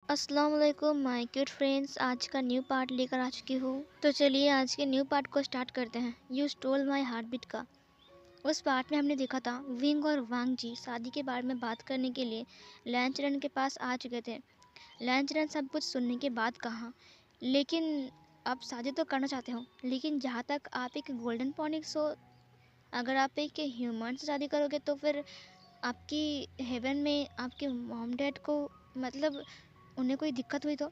अस्सलाम वालेकुम my cute friends. आज का न्यू पार्ट लेकर आ चुकी हूँ। तो चलिए आज के न्यू पार्ट को स्टार्ट करते हैं। यू स्टोल माय हार्टबीट का। उस पार्ट में हमने देखा था विंग और वांग जी शादी के बारे में बात करने के लिए लैंचरन के पास आ चुके थे। लैंचरन सब कुछ सुनने के बाद कहा, लेकिन आप शादी तो करना चाहते हो, लेकिन जहाँ तक आप एक गोल्डन पॉनिक्स हो, अगर आप एक ह्यूमन से शादी करोगे तो फिर आपकी हेवन में आपके मॉम डैड को मतलब उन्हें कोई दिक्कत हुई तो?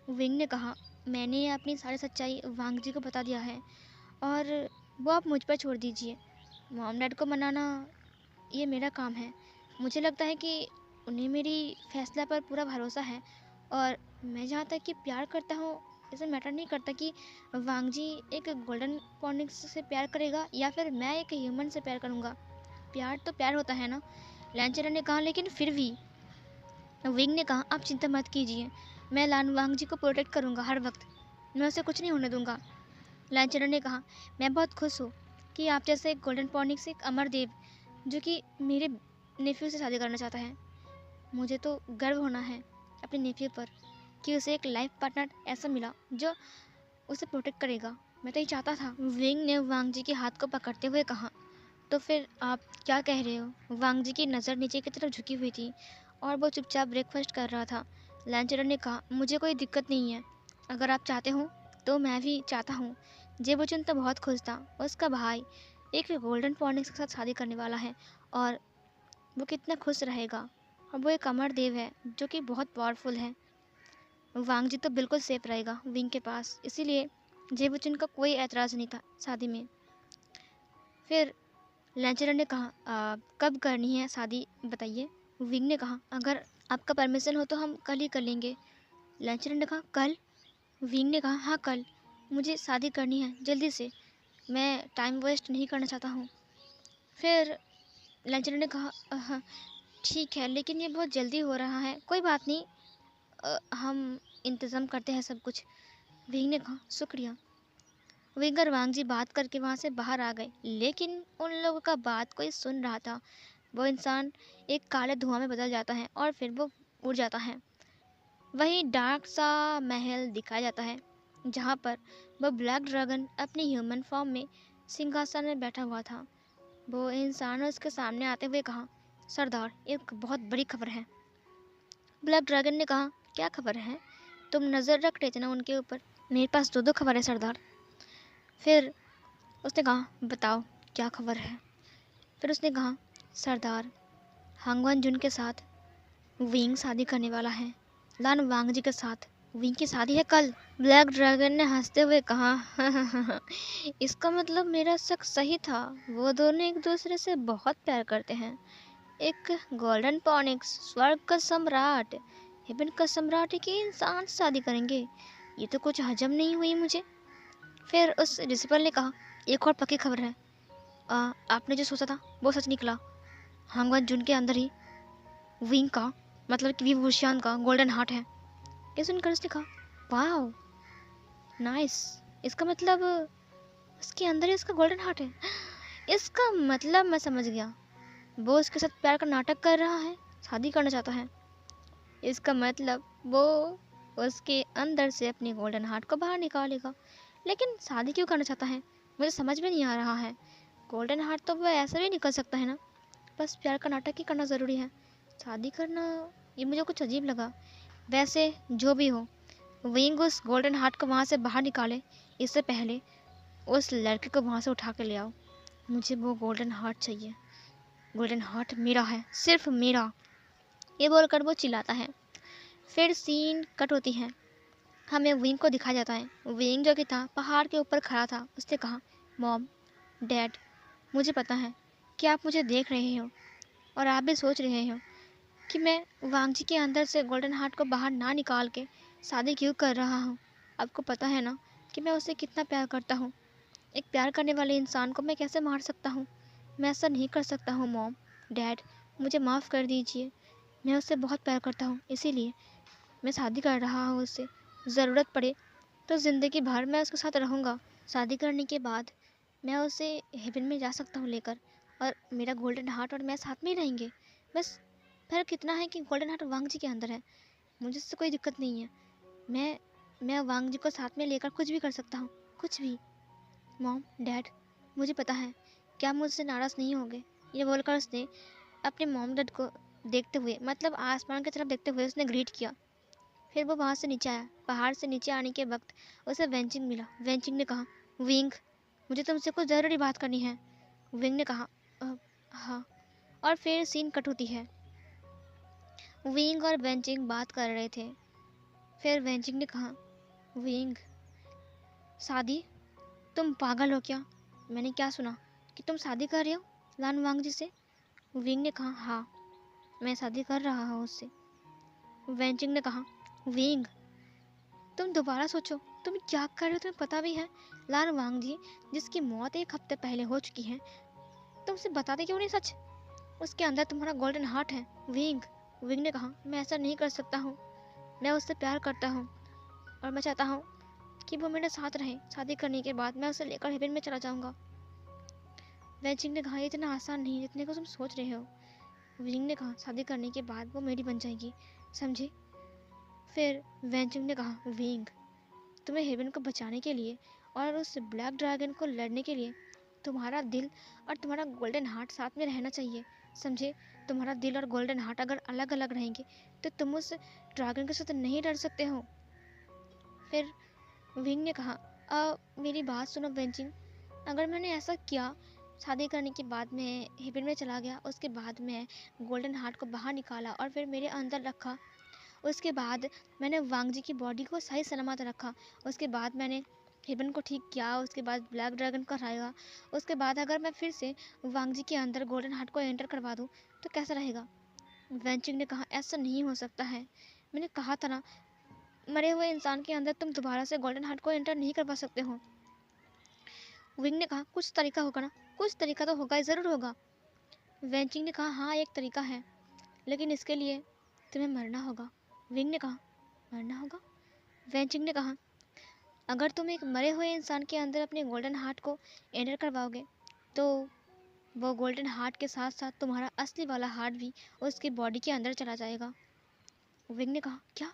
विंग ने कहा, मैंने अपनी सारी सच्चाई वांग जी को बता दिया है और वो आप मुझ पर छोड़ दीजिए। मॉम डैड को मनाना ये मेरा काम है। मुझे लगता है कि उन्हें मेरी फैसला पर पूरा भरोसा है और मैं जहाँ तक कि प्यार करता हूँ, इसे मैटर नहीं करता कि वांग जी एक गोल्डन पॉनिक्स से प्यार करेगा या फिर मैं एक ह्यूमन से प्यार करूँगा। प्यार तो प्यार होता है ना, लैंचरन ने कहा। लेकिन फिर भी विंग ने कहा, आप चिंता मत कीजिए, मैं लान वांग जी को प्रोटेक्ट करूँगा हर वक्त, मैं उसे कुछ नहीं होने दूंगा। लैंचरन ने कहा, मैं बहुत खुश हूँ कि आप जैसे एक गोल्डन पॉनिक्स एक अमर देव जो कि मेरे नेफ्यू से शादी करना चाहता है। मुझे तो गर्व होना है अपने नेफ्यू पर कि उसे एक लाइफ पार्टनर ऐसा मिला जो उसे प्रोटेक्ट करेगा। मैं तो ये चाहता था। विंग ने वांग जी के हाथ को पकड़ते हुए कहा, तो फिर आप क्या कह रहे हो? वांग जी की नज़र नीचे की तरफ झुकी हुई थी और वो चुपचाप ब्रेकफास्ट कर रहा था। लैंचरन ने कहा, मुझे कोई दिक्कत नहीं है, अगर आप चाहते हो तो मैं भी चाहता हूँ। जेबुचुन तो बहुत खुश था, उसका भाई एक गोल्डन पॉनिक्स के साथ शादी करने वाला है और वो कितना खुश रहेगा। और वो एक अमर देव है जो कि बहुत पावरफुल है। वांग जी तो बिल्कुल सेफ रहेगा विंग के पास, इसीलिए जेबुचुन का कोई एतराज़ नहीं था शादी में। फिर लैंचरन ने कहा, कब करनी है शादी बताइए? विंग ने कहा, अगर आपका परमिशन हो तो हम कल ही कर लेंगे। लैंचरन ने कहा, कल? विंग ने कहा, हाँ कल, मुझे शादी करनी है जल्दी से, मैं टाइम वेस्ट नहीं करना चाहता हूँ। फिर लैंचरन ने कहा, ठीक है, लेकिन ये बहुत जल्दी हो रहा है। कोई बात नहीं, हम इंतज़ाम करते हैं सब कुछ। विंग ने कहा, शुक्रिया। विंग और वांग जी बात करके वहाँ से बाहर आ गए, लेकिन उन लोगों का बात कोई सुन रहा था। वो इंसान एक काले धुआं में बदल जाता है और फिर वो उड़ जाता है। वहीं डार्क सा महल दिखाया जाता है जहाँ पर वो ब्लैक ड्रैगन अपनी ह्यूमन फॉर्म में सिंहासन में बैठा हुआ था। वो इंसान उसके सामने आते हुए कहा, सरदार, एक बहुत बड़ी खबर है। ब्लैक ड्रैगन ने कहा, क्या खबर है? तुम नज़र रख रहे थे ना उनके ऊपर। मेरे पास दो दो खबर है सरदार। फिर उसने कहा, बताओ क्या खबर है? फिर उसने कहा, सरदार, हांगवन जुन के साथ विंग शादी करने वाला है। लान वांग जी के साथ विंग की शादी है कल। ब्लैक ड्रैगन ने हंसते हुए कहा, इसका मतलब मेरा शक सही था, वो दोनों एक दूसरे से बहुत प्यार करते हैं। एक गोल्डन पॉनिक्स, स्वर्ग का सम्राट, हेवन का सम्राट एक ही इंसान से शादी करेंगे, ये तो कुछ हजम नहीं हुई मुझे। फिर उस रिसिपल ने कहा, एक और पक्की खबर है, आपने जो सोचा था वो सच निकला। हांगवन जुन के अंदर ही विंग का मतलब कि विभूषण का गोल्डन हार्ट है। ये सुनकर उसने कहा, वाह नाइस, इसका मतलब उसके अंदर ही उसका गोल्डन हार्ट है। इसका मतलब मैं समझ गया, वो उसके साथ प्यार का नाटक कर रहा है, शादी करना चाहता है। इसका मतलब वो उसके अंदर से अपनी गोल्डन हार्ट को बाहर निकालेगा। लेकिन शादी क्यों करना चाहता है, मुझे समझ में नहीं आ रहा है। गोल्डन हार्ट तो वो ऐसा भी निकल सकता है ना, बस प्यार का नाटक ही करना ज़रूरी है। शादी करना, ये मुझे कुछ अजीब लगा। वैसे जो भी हो, विंग उस गोल्डन हार्ट को वहाँ से बाहर निकाले, इससे पहले उस लड़के को वहाँ से उठा के ले आओ। मुझे वो गोल्डन हार्ट चाहिए। गोल्डन हार्ट मेरा है, सिर्फ मेरा। ये बोलकर वो चिल्लाता है। फिर सीन कट होती है, हमें विंग को दिखाया जाता है। विंग जो कि था पहाड़ के ऊपर खड़ा था, उसने कहा, मॉम, डैड, मुझे पता है कि आप मुझे देख रहे हो और आप भी सोच रहे हो कि मैं वांग जी के अंदर से गोल्डन हार्ट को बाहर ना निकाल के शादी क्यों कर रहा हूँ। आपको पता है ना कि मैं उससे कितना प्यार करता हूँ। एक प्यार करने वाले इंसान को मैं कैसे मार सकता हूँ? मैं ऐसा नहीं कर सकता हूँ मॉम, डैड, मुझे माफ़ कर दीजिए। मैं उससे बहुत प्यार करता हूँ, इसीलिए मैं शादी कर रहा हूँ उससे। ज़रूरत पड़े तो ज़िंदगी भर मैं उसके साथ रहूँगा। शादी करने के बाद मैं उसे हेवन में जा सकता हूँ लेकर, और मेरा गोल्डन हार्ट और मैं साथ में ही रहेंगे। बस फ़र्क इतना है कि गोल्डन हार्ट वांग जी के अंदर है, मुझे इससे कोई दिक्कत नहीं है। मैं वांग जी को साथ में लेकर कुछ भी कर सकता हूँ, कुछ भी। मॉम, डैड, मुझे पता है कि आप मुझसे नाराज़ नहीं होंगे। ये बोलकर उसने अपने मॉम डैड को देखते हुए, मतलब आसमान की तरफ देखते हुए उसने ग्रीट किया। फिर वो वहाँ से नीचे आया। पहाड़ से नीचे आने के वक्त उसे वेंचिंग मिला। वेंचिंग ने कहा, विंग, मुझे तुमसे कुछ ज़रूरी बात करनी है। विंग ने कहा, हाँ। और फिर सीन कट होती है। विंग और वेंचिंग बात कर रहे थे। फिर वेंचिंग ने कहा, विंग, शादी? तुम पागल हो क्या? मैंने क्या सुना कि तुम शादी कर रहे हो लान वांग जी से? विंग ने कहा, हाँ, मैं शादी कर रहा हूँ उससे। वेंचिंग ने कहा, विंग, तुम दोबारा सोचो, तुम क्या कर रहे हो? तुम्हें पता भी है लान वांग जी, जिसकी मौत 1 हफ्ते पहले हो चुकी है, तुमसे बताते क्यों नहीं सच? उसके अंदर तुम्हारा गोल्डन हार्ट है। विंग, विंग ने कहा, मैं ऐसा नहीं कर सकता हूँ। मैं उससे प्यार करता हूँ और मैं चाहता हूँ कि वो मेरे साथ रहे। शादी करने के बाद मैं उसे लेकर हेवन में चला जाऊँगा। वेंचिंग ने कहा, ये इतना आसान नहीं जितने को तुम सोच रहे हो। विंग ने कहा, शादी करने के बाद वो मेरी बन जाएगी, समझे? फिर वेंचिंग ने कहा, विंग, तुम्हें हेवन को बचाने के लिए और उस ब्लैक ड्रैगन को लड़ने के लिए तुम्हारा दिल और तुम्हारा गोल्डन हार्ट साथ में रहना चाहिए, समझे? तुम्हारा दिल और गोल्डन हार्ट अगर अलग अलग रहेंगे तो तुम उस ड्रैगन के साथ नहीं लड़ सकते हो। फिर विंग ने कहा, मेरी बात सुनो वेंचिंग, अगर मैंने ऐसा किया, शादी करने के बाद मैं हेवन में चला गया, उसके बाद मैं गोल्डन हार्ट को बाहर निकाला और फिर मेरे अंदर रखा, उसके बाद मैंने वांग जी की बॉडी को सही सलामत रखा, उसके बाद मैंने हेवन को ठीक किया, उसके बाद ब्लैक ड्रैगन को हराया, उसके बाद अगर मैं फिर से वांग जी के अंदर गोल्डन हार्ट को एंटर करवा दूँ तो कैसा रहेगा? वेंचिंग ने कहा, ऐसा नहीं हो सकता है। मैंने कहा था ना, मरे हुए इंसान के अंदर तुम दोबारा से गोल्डन हार्ट को एंटर नहीं करवा सकते हो। विंग ने कहा, कुछ तरीका होगा ना? कुछ तरीका तो होगा, ज़रूर होगा। वेंचिंग ने कहा, हाँ, एक तरीका है, लेकिन इसके लिए तुम्हें मरना होगा। विंग ने कहा, मरना होगा? वेंचिंग ने कहा, अगर तुम एक मरे हुए इंसान के अंदर अपने गोल्डन हार्ट को एंटर करवाओगे तो वो गोल्डन हार्ट के साथ साथ तुम्हारा असली वाला हार्ट भी उसकी बॉडी के अंदर चला जाएगा। विंग ने कहा, क्या?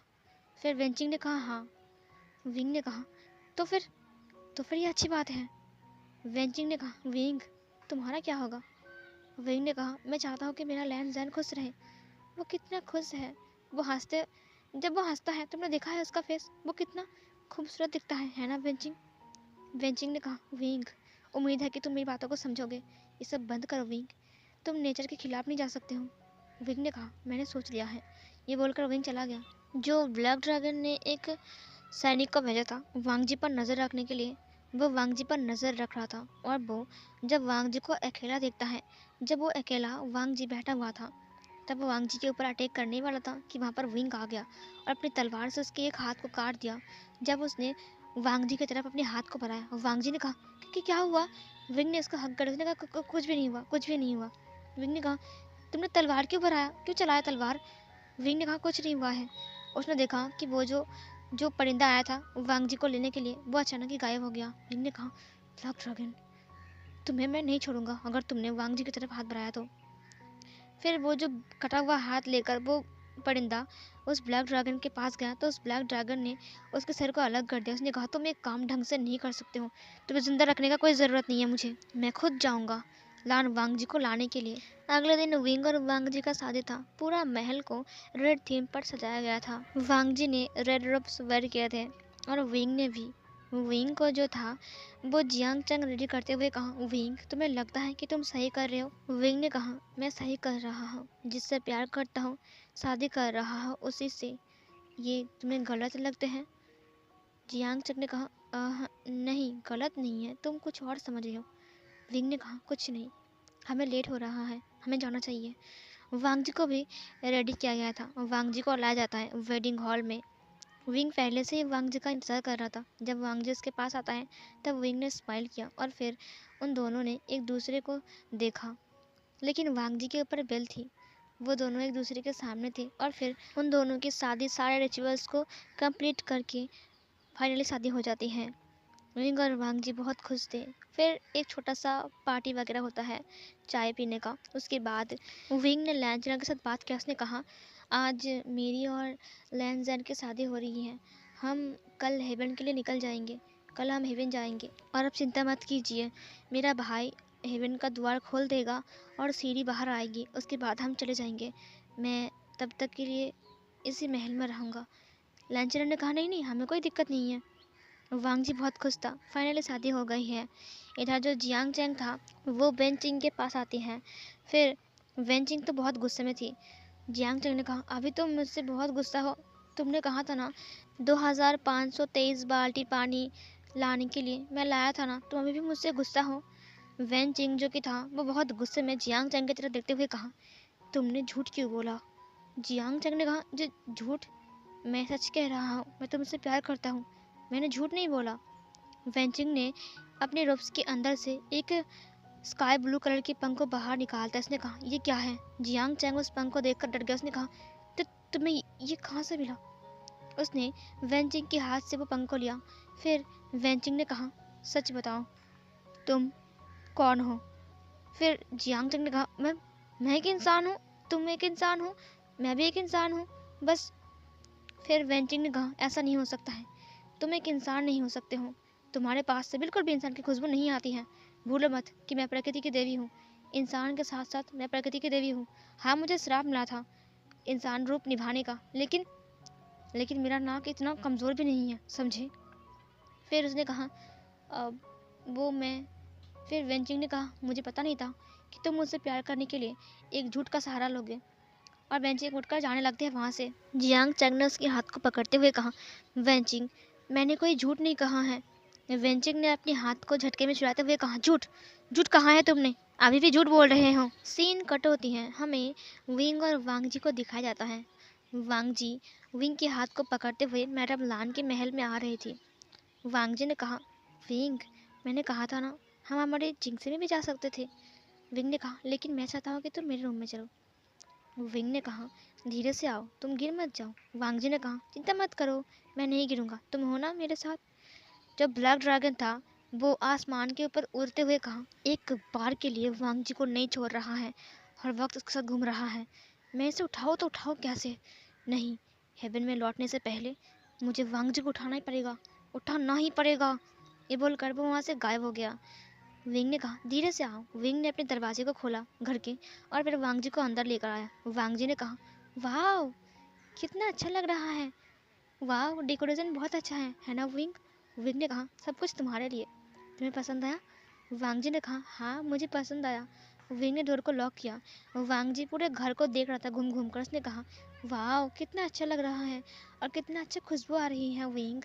फिर वेंचिंग ने कहा, हाँ। विंग ने कहा, तो फिर ये अच्छी बात है। वेंचिंग ने कहा, विंग, तुम्हारा क्या होगा? विंग ने कहा, मैं चाहता हूँ कि मेरा लैन जैन खुश रहे। वो कितना खुश है, वो हंसते, जब वो हंसता है तुमने देखा है उसका फेस, वो कितना खूबसूरत दिखता है ना वेंचिंग? वेंचिंग ने कहा, विंग, उम्मीद है कि तुम मेरी बातों को समझोगे। ये सब बंद करो विंग, तुम नेचर के खिलाफ नहीं जा सकते हो। विंग ने कहा, मैंने सोच लिया है। ये बोलकर विंग चला गया। जो ब्लैक ड्रैगन ने एक सैनिक को भेजा था वांग जी पर नज़र रखने के लिए, वो वांग जी पर नज़र रख रहा था और वो जब वांग जी को अकेला देखता है, जब वो अकेला वांग जी बैठा हुआ था, तब वो वांग जी के ऊपर अटैक करने वाला था कि वहाँ पर विंग आ गया और अपनी तलवार से उसके एक हाथ को काट दिया। जब उसने वांग जी की तरफ अपने हाथ को बढ़ाया, वांग जी ने कहा कि क्या हुआ? विंग ने उसका हक कर, उसने कहा, कुछ भी नहीं हुआ, कुछ भी नहीं हुआ। विंग ने कहा, तुमने तलवार क्यों बढ़ाया, क्यों चलाया तलवार? विंग ने कहा, कुछ नहीं हुआ है। उसने देखा कि वो जो जो परिंदा आया था वांग जी को लेने के लिए, वो अचानक ही गायब हो गया। विंग ने कहा, ब्लैक ड्रैगन, तुम्हें मैं नहीं छोड़ूंगा अगर तुमने वांग जी की तरफ हाथ बढ़ाया तो। फिर वो जो कटा हुआ हाथ लेकर वो परिंदा उस ब्लैक ड्रैगन के पास गया तो उस ब्लैक ड्रैगन ने उसके सर को अलग कर दिया। उसने कहा, तुम एक काम ढंग से नहीं कर सकते हो, तुम्हें जिंदा रखने का कोई ज़रूरत नहीं है मुझे, मैं खुद जाऊंगा लान वांग जी को लाने के लिए। अगले दिन विंग और वांग जी का शादी था। पूरा महल को रेड थीम पर सजाया गया था। वांग जी ने रेड रोब्स वेयर किए थे और विंग ने भी। विंग को जो था वो जियांग चंग रेडी करते हुए कहा, विंग, तुम्हें लगता है कि तुम सही कर रहे हो? विंग ने कहा, मैं सही कर रहा हूँ, जिससे प्यार करता हूँ, शादी कर रहा हूँ उसी से। ये तुम्हें गलत लगते हैं? जियांग चंग ने कहा, नहीं, गलत नहीं है, तुम कुछ और समझ रहे हो। विंग ने कहा, कुछ नहीं, हमें लेट हो रहा है, हमें जाना चाहिए। वांग जी को भी रेडी किया गया था। वांग जी को लाया जाता है वेडिंग हॉल में। विंग पहले से ही वांग जी का इंतज़ार कर रहा था। जब वांग जी उसके पास आता है तब विंग ने स्माइल किया और फिर उन दोनों ने एक दूसरे को देखा, लेकिन वांग जी के ऊपर बेल थी। वो दोनों एक दूसरे के सामने थे और फिर उन दोनों की शादी सारे रिचुअल्स को कंप्लीट करके फाइनली शादी हो जाती है। विंग और वांग जी बहुत खुश थे। फिर एक छोटा सा पार्टी वगैरह होता है चाय पीने का। उसके बाद विंग ने लैंचना के साथ बात किया। उसने कहा, आज मेरी और लैंजैन की शादी हो रही है। हम कल हेवन के लिए निकल जाएंगे। कल हम हेवन जाएंगे और अब चिंता मत कीजिए। मेरा भाई हेवन का द्वार खोल देगा और सीढ़ी बाहर आएगी। उसके बाद हम चले जाएंगे। मैं तब तक के लिए इसी महल में रहूँगा। लैंजैन ने कहा नहीं नहीं, हमें कोई दिक्कत नहीं है। वांग जी बहुत खुश था। फाइनली शादी हो गई है। इधर जो जियांग चैंग था वो वेन चिंग के पास आती हैं। फिर वेन चिंग तो बहुत गुस्से में थी। जियांग चैंग ने कहा अभी तुम मुझसे बहुत गुस्सा हो। तुमने कहा था ना 2523 बाल्टी पानी लाने के लिए, मैं लाया था ना, तुम अभी भी मुझसे गुस्सा हो। वेन चिंग जो कि था वो बहुत गुस्से में जियांग चैंग की तरफ देखते हुए कहा तुमने झूठ क्यों बोला। जियांग चैंग ने कहा जो झूठ, मैं सच कह रहा हूँ, मैं तुमसे प्यार करता हूँ, मैंने झूठ नहीं बोला। वेंचिंग ने अपने रोब्स के अंदर से एक स्काई ब्लू कलर के पंख को बाहर निकालता उसने कहा ये क्या है। जियांग चैंग उस पंख को देखकर डर गया। उसने कहा तो तुम्हें ये कहाँ से मिला। उसने वेंचिंग के हाथ से वो पंख को लिया। फिर वेंचिंग ने कहा सच बताओ तुम कौन हो। फिर जियांग चैंग ने कहा मैं एक इंसान हूँ, तुम एक इंसान हो, मैं भी एक इंसान हूँ, बस। फिर वेंचिंग ने कहा ऐसा नहीं हो सकता है, तुम एक इंसान नहीं हो सकते हो, तुम्हारे पास से बिल्कुल भी इंसान की खुशबू नहीं आती है। भूलो मत कि मैं प्रकृति की देवी हूँ। इंसान के साथ साथ मैं प्रकृति की देवी हूँ। हाँ, मुझे श्राप मिला था इंसान रूप निभाने का, लेकिन लेकिन मेरा नाक इतना कमज़ोर भी नहीं है, समझे। फिर उसने कहा अब वो मैं फिर वेंचिंग ने कहा मुझे पता नहीं था कि तुम मुझसे प्यार करने के लिए एक झूठ का सहारा लोगे। और वेंचिंग उठकर जाने लगते हैं वहाँ से। जियांग चैंग ने उसके हाथ को पकड़ते हुए कहा वेंचिंग मैंने कोई झूठ नहीं कहा है। वेंचिंग ने अपने हाथ को झटके में छुड़ाते हुए कहा झूठ, झूठ कहा है तुमने, अभी भी झूठ बोल रहे हो। सीन कट होती है। हमें विंग और वांग जी को दिखाया जाता है। वांग जी विंग के हाथ को पकड़ते हुए मैडम लान के महल में आ रही थी। वांग जी ने कहा विंग मैंने कहा था ना हम हमारे जिंगसे में भी जा सकते थे। विंग ने कहा लेकिन मैं चाहता हूँ कि तुम मेरे रूम में चलो। विंग ने कहा धीरे से आओ, तुम गिर मत जाओ। वांग जी ने कहा चिंता मत करो, मैं नहीं गिरूंगा, तुम हो ना मेरे साथ। जब ब्लैक ड्रैगन था वो आसमान के ऊपर उड़ते हुए कहा एक बार के लिए वांग जी को नहीं छोड़ रहा है, हर वक्त उसके साथ घूम रहा है। मैं इसे उठाओ तो उठाओ कैसे। नहीं, हेवन में लौटने से पहले मुझे वांग जी को उठाना ही पड़ेगा, उठाना ही पड़ेगा। ये बोलकर वो वहाँ से गायब हो गया। विंग ने कहा धीरे से आओ। विंग ने अपने दरवाजे को खोला घर के और फिर वांग जी को अंदर लेकर आया। वांग जी ने कहा वाह कितना अच्छा लग रहा है, वाह डेकोरेशन बहुत अच्छा है ना विंग। विंग ने कहा सब कुछ तुम्हारे लिए, तुम्हें पसंद आया। वांग जी ने कहा हाँ मुझे पसंद आया। विंग ने डोर को लॉक किया। वांग जी पूरे घर को देख रहा था घूम घूम कर। उसने कहा वाह कितना अच्छा लग रहा है और कितना अच्छा खुशबू आ रही है विंग।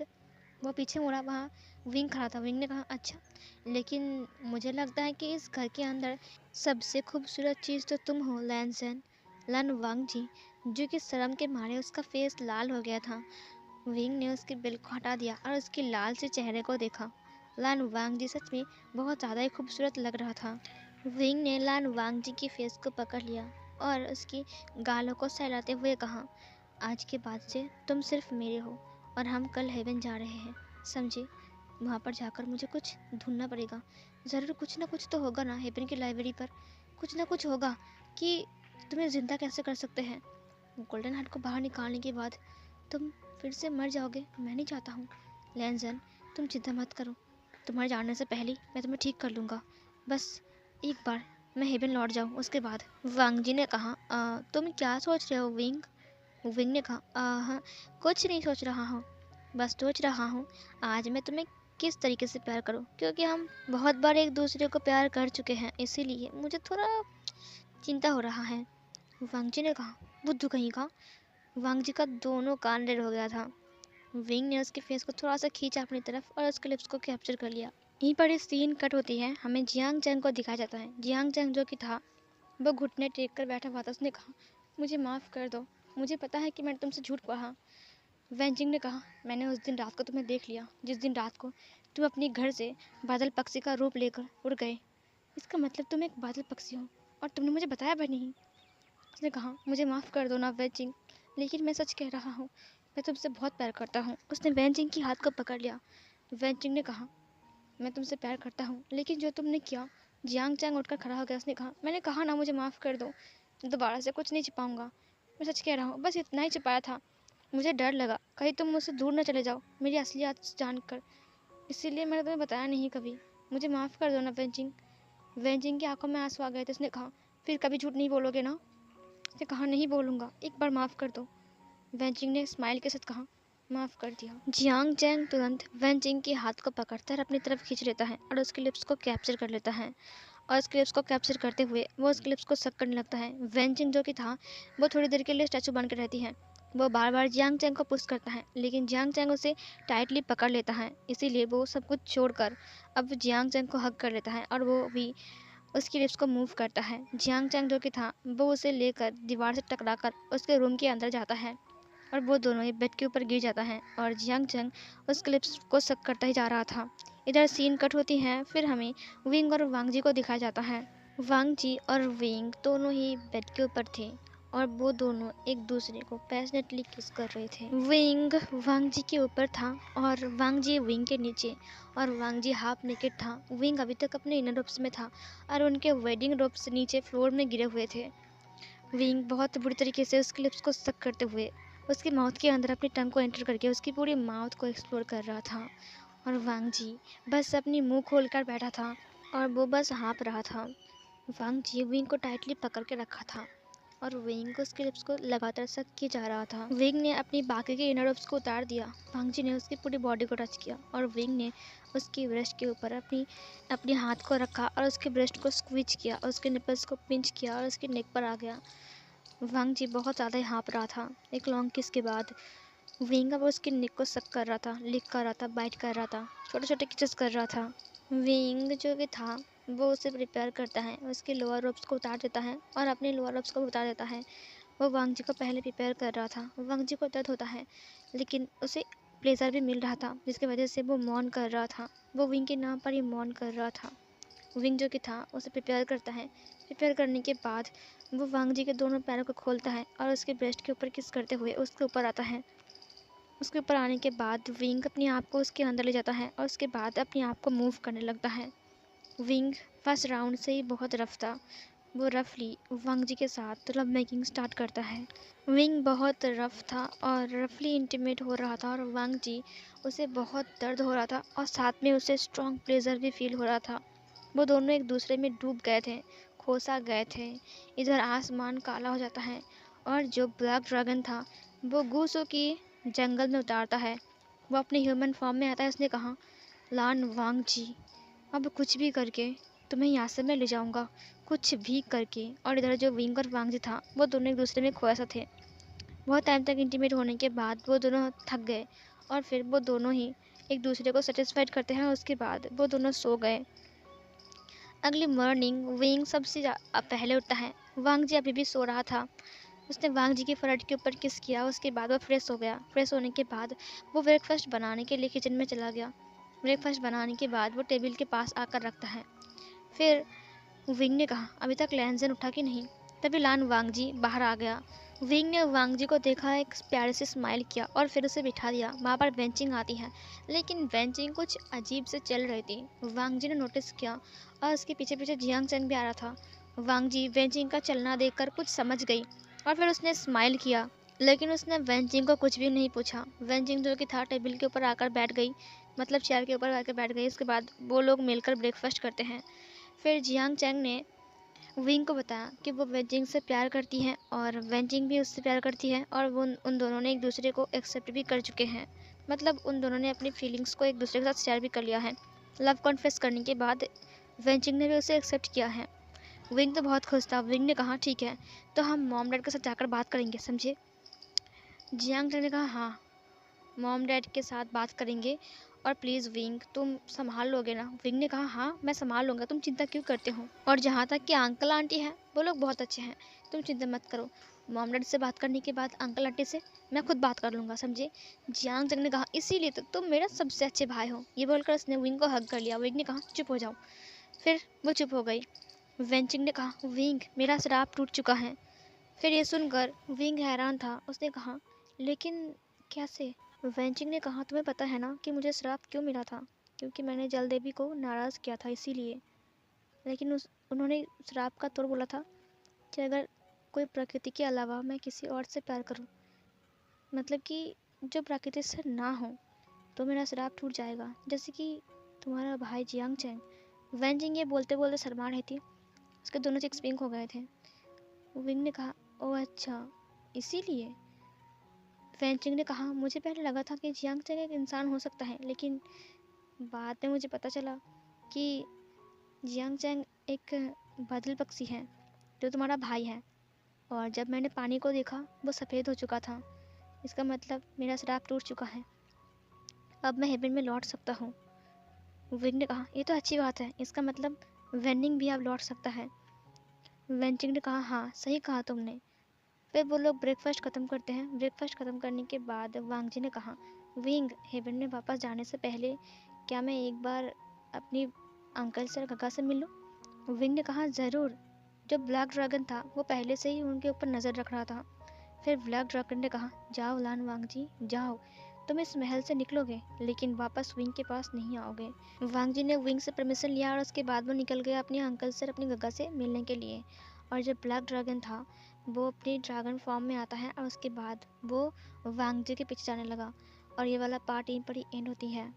वो पीछे मुड़ा, वहाँ विंग खड़ा था। विंग ने कहा अच्छा, लेकिन मुझे लगता है कि इस घर के अंदर सबसे खूबसूरत चीज़ तो तुम हो लैनसेन। लन वांग जी जो कि शर्म के मारे उसका फेस लाल हो गया था। विंग ने उसके बिल को हटा दिया और उसके लाल से चेहरे को देखा। लन वांग जी सच में बहुत ज़्यादा ही खूबसूरत लग रहा था। विंग ने लन वांग जी के फेस को पकड़ लिया और उसकी गालों को सहलाते हुए कहा आज के बाद से तुम सिर्फ मेरे हो और हम कल हेवन जा रहे हैं, समझे। वहाँ पर जाकर मुझे कुछ ढूंढना पड़ेगा। ज़रूर कुछ ना कुछ तो होगा ना हेवन की लाइब्रेरी पर, कुछ ना कुछ होगा कि तुम्हें ज़िंदा कैसे कर सकते हैं। गोल्डन हार्ट को बाहर निकालने के बाद तुम फिर से मर जाओगे, मैं नहीं चाहता हूँ। लैंजन तुम चिंता मत करो, तुम्हारे जाने से पहले मैं तुम्हें ठीक कर लूँगा। बस एक बार मैं हेवन लौट जाऊँ उसके बाद। वांग जी ने कहा तुम क्या सोच रहे हो विंग। विंग ने कहा हाँ कुछ नहीं सोच रहा हूँ, बस सोच रहा हूँ आज मैं तुम्हें किस तरीके से प्यार करूँ, क्योंकि हम बहुत बार एक दूसरे को प्यार कर चुके हैं, इसीलिए मुझे थोड़ा चिंता हो रहा है। वांग जी ने कहा बुद्धू कहीं का। वांग जी का दोनों कान रेड हो गया था। विंग ने उसके फेस को थोड़ा सा खींचा अपनी तरफ और उसके लिप्स को कैप्चर कर लिया। यहीं पर इस सीन कट होती है। हमें जियांग चैंग को दिखाया जाता है। जियांग चैंग जो कि था वो घुटने टेक कर बैठा हुआ था। उसने कहा मुझे माफ़ कर दो, मुझे पता है कि मैंने तुमसे झूठ कहा। वेंजिंग ने कहा मैंने उस दिन रात को तुम्हें देख लिया जिस दिन रात को तुम अपने घर से बादल पक्षी का रूप लेकर उड़ गए। इसका मतलब तुम एक बादल पक्षी हो और तुमने मुझे बताया भी नहीं। उसने कहा मुझे माफ़ कर दो ना वेंजिंग, लेकिन मैं सच कह रहा हूँ, मैं तुमसे बहुत प्यार करता हूँ। उसने वेंजिंग की हाथ को पकड़ लिया। वेंजिंग ने कहा मैं तुमसे प्यार करता हूँ, लेकिन जो तुमने किया। जियांग चैंग उठकर खड़ा हो गया। उसने कहा मैंने कहा ना मुझे माफ़ कर दो, दोबारा से कुछ नहीं छिपाऊंगा। मैं सच कह रहा हूँ, बस इतना ही छुपाया था। मुझे डर लगा कहीं तुम मुझसे दूर न चले जाओ मेरी असलियत जानकर, इसीलिए मैंने तुम्हें बताया नहीं कभी। मुझे माफ़ कर दो ना वेंजिंग। वेंजिंग की आंखों में आंसू आ गए थे। उसने कहा, फिर कभी झूठ नहीं बोलोगे ना? उसने कहा, नहीं बोलूँगा, एक बार माफ़ कर दो। वेंजिंग ने स्माइल के साथ कहा, माफ़ कर दिया। जियांग चैंग तुरंत वेंजिंग के हाथ को पकड़कर अपनी तरफ खींच लेता है और उसके लिप्स को कैप्चर कर लेता है, और उसके लिप्स को कैप्चर करते हुए वो उसके लिप्स को सक करने लगता है। वेंजिंग जो कि था, वो थोड़ी देर के लिए स्टैचू बन के रहती है। वो बार बार जियांग चैंग को पुश करता है, लेकिन जियांग चैंग उसे टाइटली पकड़ लेता है। इसीलिए वो सब कुछ छोड़कर अब जियांग चैंग को हग कर लेता है और वो भी उसकी लिप्स को मूव करता है। जियांग चैंग जो कि था, वो उसे लेकर दीवार से टकराकर उसके रूम के अंदर जाता है और वो दोनों ही बेड के ऊपर गिर जाता है और जियांग चैंग उसके लिप्स को सक करता ही जा रहा था। इधर सीन कट होती है, फिर हमें विंग और वांग जी को दिखाया जाता है। वांग जी और विंग दोनों ही बेड के ऊपर थे और वो दोनों एक दूसरे को पैशनेटली किस कर रहे थे। विंग वांग जी के ऊपर था और वांग जी विंग के नीचे, और वांग जी हाफ नेकेड था। विंग अभी तक अपने इनर रोब्स में था और उनके वेडिंग रोब्स नीचे फ्लोर में गिरे हुए थे। विंग बहुत बुरी तरीके से उसके लिप्स को सक करते हुए उसके माउथ के अंदर अपनी टंग को एंटर करके उसकी पूरी माउथ को एक्सप्लोर कर रहा था, और वांग जी बस अपनी मुंह खोलकर बैठा था और वो बस हाँप रहा था। वांग जी विंग को टाइटली पकड़ के रखा था और विंग को उसके लिप्स को लगातार सक किए जा रहा था। विंग ने अपनी बाकी के इनर रोब्स को उतार दिया। वांग जी ने उसकी पूरी बॉडी को टच किया और विंग ने उसकी ब्रेस्ट के ऊपर अपनी हाथ को रखा और उसके ब्रेस्ट को स्क्वीज किया और उसके निपल्स को पिंच किया और उसके नेक पर आ गया। वांग जी बहुत ज़्यादा ही हाँप रहा था। एक लॉन्ग किस के बाद विंग अब उसकी नेक को सक कर रहा था, लिक कर रहा था, बाइट कर रहा था, छोटे छोटे किसेस कर रहा था। विंग जो भी था, वो उसे प्रिपेयर करता है, उसके लोअर रोब्स को उतार देता है और अपने लोअर रोब्स को उतार देता है। वो वांग जी को पहले प्रिपेयर कर रहा था। वांग जी को दर्द होता है, लेकिन उसे प्लेजर भी मिल रहा था, जिसकी वजह से वो मौन कर रहा था। वो विंग के नाम पर ही मौन कर रहा था। विंग जो कि था, उसे प्रिपेयर करता है। प्रिपेयर करने के बाद वो वांग जी के दोनों पैरों को खोलता है और उसके ब्रेस्ट के ऊपर किस करते हुए उसके ऊपर आता है। उसके ऊपर आने के बाद विंग अपने आप को उसके अंदर ले जाता है और उसके बाद अपने आप को मूव करने लगता है। विंग फर्स्ट राउंड से ही बहुत रफ था। वो रफली वांग जी के साथ लव मेकिंग स्टार्ट करता है। विंग बहुत रफ था और रफली इंटीमेट हो रहा था और वांग जी उसे बहुत दर्द हो रहा था और साथ में उसे स्ट्रॉन्ग प्लेजर भी फील हो रहा था। वो दोनों एक दूसरे में डूब गए थे, खोसा गए थे। इधर आसमान काला हो जाता है और जो ब्लैक ड्रैगन था, वो गूसों की जंगल में उतारता है। वो अपने ह्यूमन फॉर्म में आता है। उसने कहा, लान वांग जी, अब कुछ भी करके तुम्हें यहाँ से मैं ले जाऊँगा, कुछ भी करके। और इधर जो विंग और वांग जी था, वो दोनों एक दूसरे में खोया सा थे। बहुत टाइम तक इंटीमेट होने के बाद वो दोनों थक गए और फिर वो दोनों ही एक दूसरे को सेटिस्फाइड करते हैं। उसके बाद वो दोनों सो गए। अगली मॉर्निंग विंग सबसे पहले उठता है। वांग जी अभी भी सो रहा था। उसने वांग जी की फोrehead के ऊपर किस किया। उसके बाद वो फ्रेश हो गया। फ्रेश होने के बाद वो ब्रेकफास्ट बनाने के लिए किचन में चला गया। ब्रेकफास्ट बनाने के बाद वो टेबल के पास आकर रखता है। फिर विंग ने कहा, अभी तक लैंजन उठा कि नहीं? तभी लान वांग जी बाहर आ गया। विंग ने वांग जी को देखा, एक प्यारे से स्माइल किया और फिर उसे बिठा दिया। वहाँ पर बेंचिंग आती है, लेकिन बेंचिंग कुछ अजीब से चल रही थी। वांग जी ने नोटिस किया और उसके पीछे पीछे जियांग चैंग भी आ रहा था। वांग जी बेंचिंग का चलना देखकर कुछ समझ गई और फिर उसने स्माइल किया, लेकिन उसने वेंजिंग को कुछ भी नहीं पूछा। वेंजिंग जो कि था, टेबल के ऊपर आकर बैठ गई, मतलब चेयर के ऊपर आकर बैठ गई। उसके बाद वो लोग मिलकर ब्रेकफास्ट करते हैं। फिर जियांग चैंग ने विंग को बताया कि वो वेंजिंग से प्यार करती है और वेंजिंग भी उससे प्यार करती है, और वो उन दोनों ने एक दूसरे को एक्सेप्ट भी कर चुके हैं। मतलब उन दोनों ने अपनी फीलिंग्स को एक दूसरे के साथ शेयर भी कर लिया है। लव कॉन्फेस करने के बाद वेंजिंग ने भी उसे एक्सेप्ट किया है। विंग तो बहुत खुश था। विंग ने कहा, ठीक है, तो हम मॉम डैड के साथ जाकर बात करेंगे, समझे? जियांग ने कहा, हाँ, मॉम डैड के साथ बात करेंगे, और प्लीज़ विंग, तुम संभाल लोगे ना? विंग ने कहा, हाँ, मैं संभाल लूँगा, तुम चिंता क्यों करते हो? और जहाँ तक कि अंकल आंटी हैं, वो लोग बहुत अच्छे हैं, तुम चिंता मत करो। मॉम डैड से बात करने के बाद अंकल आंटी से मैं खुद बात कर लूँगा, समझे? जियांग जंग ने कहा, इसीलिए तो तुम मेरा सबसे अच्छे भाई हो। ये बोलकर उसने विंग को हग कर लिया। विंग ने कहा, चुप हो जाओ। फिर वो चुप हो गई। वेंचिंग ने कहा, विंग, मेरा श्राप टूट चुका है। फिर ये सुनकर विंग हैरान था। उसने कहा, लेकिन कैसे? वेंचिंग ने कहा, तुम्हें पता है ना कि मुझे श्राप क्यों मिला था? क्योंकि मैंने जल देवी को नाराज़ किया था, इसीलिए। लेकिन उन्होंने श्राप का तोड़ बोला था कि अगर कोई प्रकृति के अलावा मैं किसी और से प्यार करूं, मतलब कि जो प्रकृति से ना हो, तो मेरा श्राप टूट जाएगा, जैसे कि तुम्हारा भाई जियांग चैंग। वैन जिंग ये बोलते बोलते शर्मा रही थी। उसके दोनों चेक्स पिंक हो गए थे। विंग ने कहा, ओह अच्छा, इसीलिए। वैन जिंग ने कहा, मुझे पहले लगा था कि जियांग चैंग एक इंसान हो सकता है, लेकिन बाद में मुझे पता चला कि जियांग चैंग एक बादल पक्षी है जो तुम्हारा भाई है। और जब मैंने पानी को देखा, वो सफ़ेद हो चुका था। इसका मतलब मेरा श्राप टूट चुका है। अब मैं हेवन में लौट सकता हूँ। विंग ने कहा, ये तो अच्छी बात है, इसका मतलब वेनिंग भी अब लौट सकता है। वेंचिंग ने कहा, हाँ सही कहा तुमने। फिर वो लोग ब्रेकफास्ट ख़त्म करते हैं। ब्रेकफास्ट ख़त्म करने के बाद वांग जी ने कहा, विंग, हेवन में वापस जाने से पहले क्या मैं एक बार अपनी अंकल से और गगा से मिल लूँ? विंग ने कहा, ज़रूर। जो ब्लैक ड्रैगन था वो पहले से ही उनके ऊपर नज़र रख रहा था। फिर ब्लैक ड्रैगन ने कहा, जाओ लान वांग जी, जाओ। तुम इस महल से निकलोगे, लेकिन वापस विंग के पास नहीं आओगे। वांग जी ने विंग से परमिशन लिया और उसके बाद वो निकल गया अपने अंकल से और अपनी गगा से मिलने के लिए। और जब ब्लैक ड्रैगन था, वो अपनी ड्रैगन फॉर्म में आता है और उसके बाद वो वांग जी के पीछे जाने लगा। और ये वाला पार्ट यहीं पर ही एंड होती है।